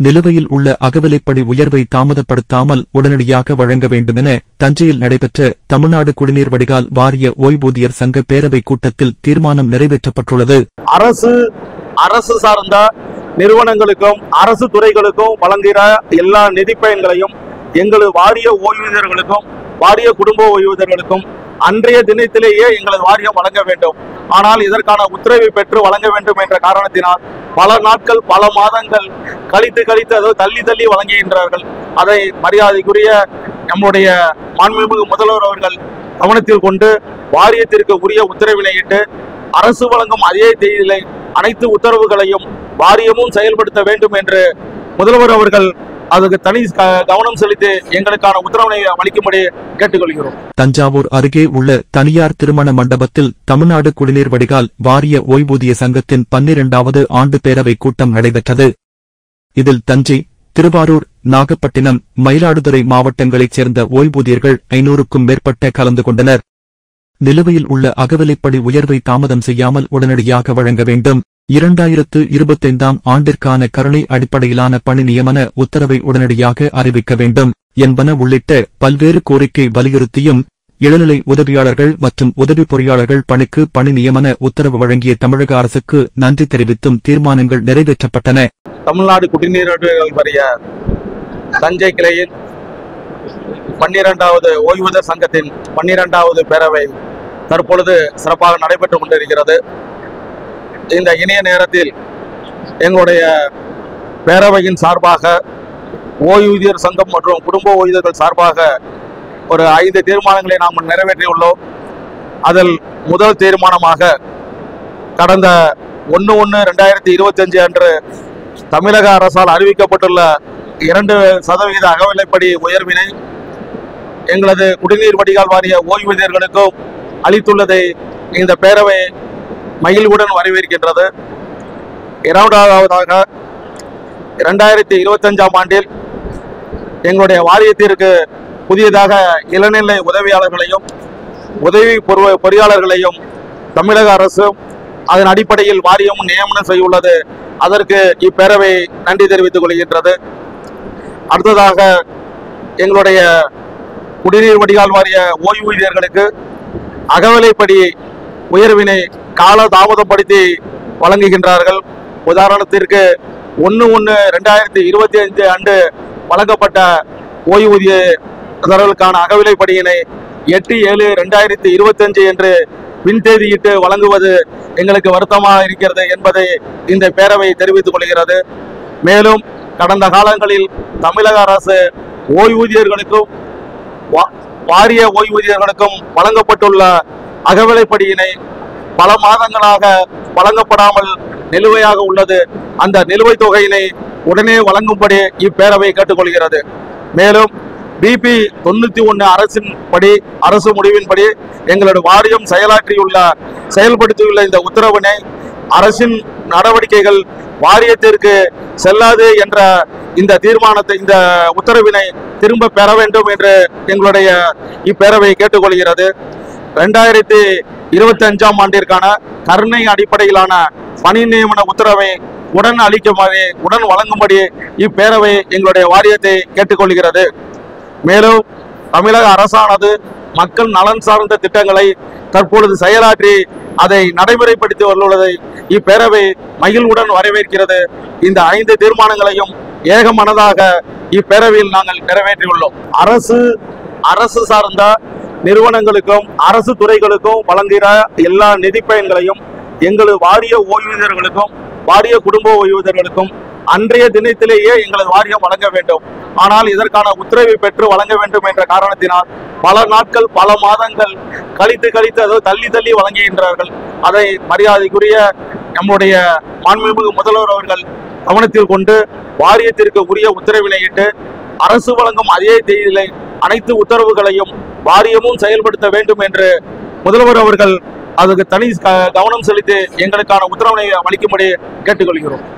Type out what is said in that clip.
நிலுவையில் உள்ள அகவிலைப்படி உயர்வை தாமதப்படுத்தாமல் உடனடியாக வழங்க வேண்டுமென தஞ்சையில் நடைபெற்ற தமிழ்நாடு குடிநீர் வடிகால் வாரிய ஓய்வூதியர் சங்க பேரவைக் கூட்டத்தில் தீர்மானம் நிறைவேற்றப்பட்டுள்ளது. அரசு சார்ந்த நிறுவனங்களுக்கும் அரசு துறைகளுக்கும் வழங்குகிற எல்லா நிதி பயன்களையும் எங்களது வாரிய ஓய்வூதியர்களுக்கும் வாரிய குடும்ப ஓய்வூதியர்களுக்கும் அன்றைய தினத்திலேயே எங்களது வாரியம் வழங்க வேண்டும். ஆனால் இதற்கான உத்தரவை பெற்று வழங்க வேண்டும் என்ற காரணத்தினால் பல நாட்கள் பல மாதங்கள் கழித்து அதாவது தள்ளி வழங்குகின்றார்கள். அதை மரியாதைக்குரிய நம்முடைய மாண்புமிகு முதல்வர் அவர்கள் கவனத்தில் கொண்டு வாரியத்திற்கு உரிய உத்தரவினையிட்டு அரசு வழங்கும் அதே தேதியிலே அனைத்து உத்தரவுகளையும் வாரியமும் செயல்படுத்த வேண்டும் என்று முதல்வர் அவர்கள் அதுக்கு தனி கவனம் செலுத்தி எங்களுக்கான உத்தரவினை அளிக்கும்படி கேட்டுக்கொள்கிறோம். தஞ்சாவூர் அருகே உள்ள தனியார் திருமண மண்டபத்தில் தமிழ்நாடு குடிநீர் வடிகால் வாரிய ஓய்வூதிய சங்கத்தின் 12வது ஆண்டு பேரவைக் கூட்டம் நடைபெற்றது. இதில் தஞ்சை, திருவாரூர், நாகப்பட்டினம், மயிலாடுதுறை மாவட்டங்களைச் சேர்ந்த ஓய்வூதியர்கள் 500க்கும் மேற்பட்ட கலந்து கொண்டனர். நிலுவையில் உள்ள அகவிலைப்படி உயர்வை தாமதம் செய்யாமல் உடனடியாக வழங்க வேண்டும். 2025ஆம் ஆண்டிற்கான கருணை அடிப்படையிலான பணி நியமன உத்தரவை உடனடியாக அறிவிக்க வேண்டும் என்பன உள்ளிட்ட பல்வேறு கோரிக்கை வலியுறுத்தியும் இளநிலை உதவியாளர்கள் மற்றும் உதவி பொறியாளர்கள் பணிக்கு பணி நியமன உத்தரவு வழங்கிய தமிழக அரசுக்கு நன்றி தெரிவித்தும் தீர்மானங்கள் நிறைவேற்றப்பட்டன. தமிழ்நாடு குடிநீர் வாரிய தஞ்சை கிளையில் 12வது ஓய்வூதியர் சங்கத்தின் 12வது பேரவை தற்பொழுது சிறப்பாக நடைபெற்றுக் கொண்டிருக்கிறது. இந்த இணைய நேரத்தில் எங்களுடைய பேரவையின் சார்பாக ஓய்வூதியர் சங்கம் மற்றும் குடும்ப ஓய்வூதியர்கள் சார்பாக ஒரு 5 தீர்மானங்களை நாம் நிறைவேற்றியுள்ளோம். அதில் முதல் தீர்மானமாக கடந்த 1/1/2025 அன்று தமிழக அரசால் அறிவிக்கப்பட்டுள்ள 2% அகவிலைப்படி உயர்வினை எங்களது குடிநீர் வடிகால் வாரிய ஓய்வூதியர்களுக்கும் அளித்துள்ளதை இந்த பேரவை மகிழ்வுடன் வரவேற்கின்றது. இரண்டாவதாக 2025ஆம் ஆண்டில் எங்களுடைய வாரியத்திற்கு புதியதாக இளநிலை உதவியாளர்களையும் உதவி பொறியாளர்களையும் தமிழக அரசு அதன் அடிப்படையில் வாரியம் நியமனம் செய்துள்ளது. அதற்கு இப்பேரவை நன்றி தெரிவித்துக் கொள்கின்றது. அடுத்ததாக எங்களுடைய குடிநீர் வடிகால் வாரிய ஓய்வூதியர்களுக்கு அகவிலைப்படி உயர்வினை கால தாமதப்படுத்தி வழங்குகின்றார்கள். உதாரணத்திற்கு 1/1/2025 அன்று வழங்கப்பட்ட ஓய்வூதியர்களுக்கான அகவிலைப்படியினை 8/7/2025 என்று பின்தேதியிட்டு வழங்குவது எங்களுக்கு வருத்தமாக இருக்கிறது என்பதை இந்த பேரவை தெரிவித்துக் கொள்கிறது. மேலும் கடந்த காலங்களில் தமிழக அரசு ஓய்வூதியர்களுக்கும் வாரிய ஓய்வூதியர்களுக்கும் வழங்கப்பட்டுள்ள அகவிலைப்படியினை பல மாதங்களாக வழங்கப்படாமல் நிலுவையாக உள்ளது. அந்த நிலுவைத் தொகையினை உடனே வழங்கும்படி இப்பேரவை கேட்டுக்கொள்கிறது. மேலும் BP 91 அரசு முடிவின்படி எங்களுடைய வாரியம் செயல்படுத்தியுள்ள இந்த உத்தரவினை அரசின் நடவடிக்கைகள் வாரியத்திற்கு செல்லாது என்ற இந்த தீர்மானத்தை இந்த உத்தரவினை திரும்ப பெற வேண்டும் என்று எங்களுடைய இப்பேரவை கேட்டுக்கொள்கிறது. 2025ஆம் ஆண்டிற்கான கருணை அடிப்படையிலான பணி நியமன உத்தரவை உடன் வழங்கும்படி இப்பேரவை எங்களுடைய வாரியத்தை கேட்டுக்கொள்கிறது. மேலும் தமிழக அரசானது மக்கள் நலன் சார்ந்த திட்டங்களை தற்பொழுது செயலாற்றி அதை நடைமுறைப்படுத்தி வருவதை இப்பேரவை மகிழ்வுடன் வரவேற்கிறது. இந்த 5 தீர்மானங்களையும் ஏகமனதாக இப்பேரவையில் நாங்கள் நிறைவேற்றியுள்ளோம். அரசு சார்ந்த நிறுவனங்களுக்கும் அரசு துறைகளுக்கும் வழங்குகிற எல்லா நிதி பயன்களையும் எங்களது வாரிய ஓய்வூதியர்களுக்கும் வாரிய குடும்ப ஓய்வூதியர்களுக்கும் அன்றைய தினத்திலேயே எங்களது வாரியம் வழங்க வேண்டும். ஆனால் இதற்கான உத்தரவை பெற்று வழங்க வேண்டும் என்ற காரணத்தினால் பல நாட்கள் பல மாதங்கள் கழித்து அதாவது தள்ளி வழங்குகின்றார்கள். அதை மரியாதைக்குரிய நம்முடைய மாண்புமிகு முதல்வர் அவர்கள் கவனத்தில் கொண்டு வாரியத்திற்கு உரிய உத்தரவினையிட்டு அரசு வழங்கும் அதே தேதியிலே அனைத்து உத்தரவுகளையும் வாரியமும் செயல்படுத்த வேண்டும் என்று முதல்வர் அவர்கள் அதுக்கு தனி கவனம் செலுத்தி எங்களுக்கான உத்தரவினை அளிக்கும்படி கேட்டுக்கொள்கிறோம்.